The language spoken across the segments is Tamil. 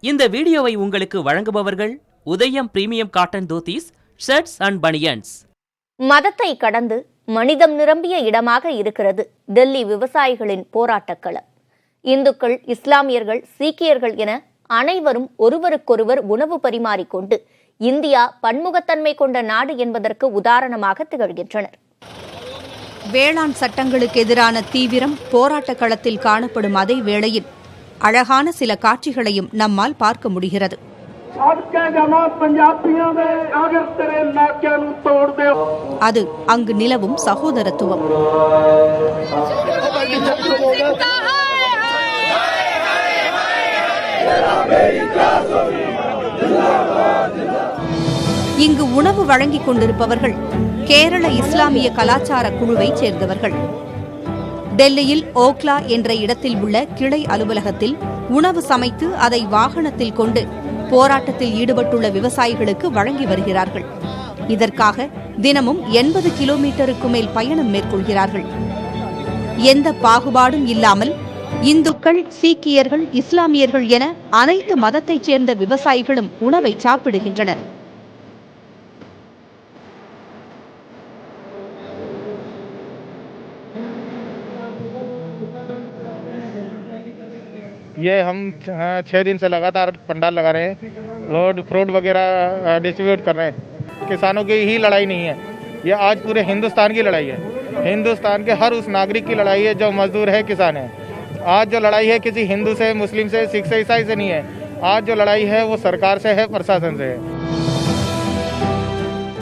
இந்த வீடியோவை உங்களுக்கு வழங்குபவர்கள் உதயம் premium cotton dhotis, shirts and banians. மதத்தை கடந்து மனிதம் நிரம்பிய இடமாக இருக்கிறது டெல்லி விவசாயிகளின் போராட்டக்களம். இந்துக்கள், இஸ்லாமியர்கள், சீக்கியர்கள் என அனைவரும் ஒருவருக்கொருவர் உணவு பரிமாறிக்கொண்டு இந்தியா பன்முகத்தன்மை கொண்ட நாடு என்பதற்கு உதாரணமாக திகழ்கின்றனர். வேளாண் சட்டங்களுக்கு எதிரான தீவிரம் போராட்ட களத்தில் காணப்படும் அதே வேளையில் அழகான சில காட்சிகளையும் நம்மால் பார்க்க முடிகிறது. அது அங்கு நிலவும் சகோதரத்துவம். இங்கு உணவு வழங்கிக் கொண்டிருப்பவர்கள் கேரள இஸ்லாமிய கலாச்சார குழுவைச் சேர்ந்தவர்கள். டெல்லியில் ஓக்லா என்ற இடத்தில் உள்ள கிளை அலுவலகத்தில் உணவு சமைத்து அதை வாகனத்தில் கொண்டு போராட்டத்தில் ஈடுபட்டுள்ள விவசாயிகளுக்கு வழங்கி வருகிறார்கள். இதற்காக தினமும் 80 கிலோமீட்டருக்கு மேல் பயணம் மேற்கொள்கிறார்கள். எந்த பாகுபாடும் இல்லாமல் இந்துக்கள், சீக்கியர்கள், இஸ்லாமியர்கள் என அனைத்து மதத்தைச் சேர்ந்த விவசாயிகளும் உணவை சாப்பிடுகின்றனர். ये हम 6 दिन से लगातार पंडाल लगा रहे हैं, रोड फ्रूट वगैरह डिस्ट्रीब्यूट कर रहे हैं. किसानों की ही लड़ाई नहीं है, ये आज पूरे हिंदुस्तान की लड़ाई है. हिंदुस्तान के हर उस नागरिक की लड़ाई है जो मजदूर है, किसान है. आज जो लड़ाई है किसी हिंदू से, मुस्लिम से, सिख से, ईसाई से नहीं है. आज जो लड़ाई है वो सरकार से है, प्रशासन से है.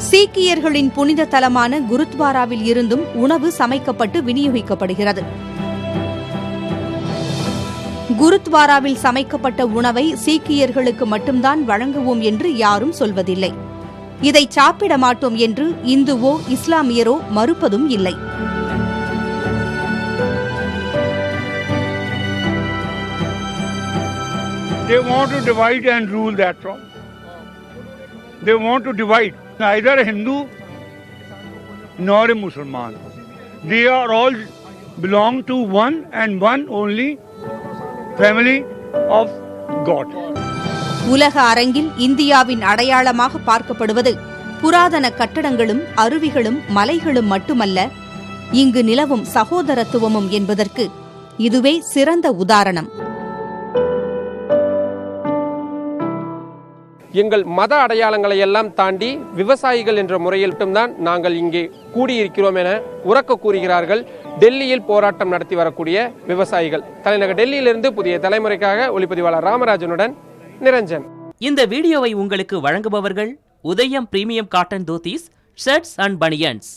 சீக்கியர்களின் புனித தலமான குருத்வாராவில் இருந்தும் உணவு சமைக்கப்பட்டு விநியோகிக்கப்படுகிறது. குருத்வாராவில் சமைக்கப்பட்ட உணவை சீக்கியர்களுக்கு மட்டும்தான் வழங்குவோம் என்று யாரும் சொல்வதில்லை. இதை சாப்பிட மாட்டோம் என்று இந்துவோ இஸ்லாமியரோ மறுப்பதும் இல்லை. They want to divide and rule, that's all. They want to divide. Neither a Hindu nor a Muslim. They are all belong to one and one only family of God. உலக அரங்கில் இந்தியாவின் அடையாளமாக பார்க்கப்படுவது புராதன கட்டடங்களும் அருவிகளும் மலைகளும் மட்டுமல்ல, இங்கு நிலவும் சகோதரத்துவமும் என்பதற்கு இதுவே சிறந்த உதாரணம். எங்கள் மத அடையாளங்களை எல்லாம் தாண்டி விவசாயிகள் என்ற முறையில் மட்டும்தான் நாங்கள் இங்கே கூடியிருக்கிறோம் என உரக்க கூறுகிறார்கள் டெல்லியில் போராட்டம் நடத்தி வரக்கூடிய விவசாயிகள். தலைநகர் டெல்லியிலிருந்து புதிய தலைமுறைக்காக ஒளிப்பதிவாளர் ராமராஜனுடன் நிரஞ்சன். இந்த வீடியோவை உங்களுக்கு வழங்குபவர்கள் உதயம் premium cotton dhotis, shirts and banians.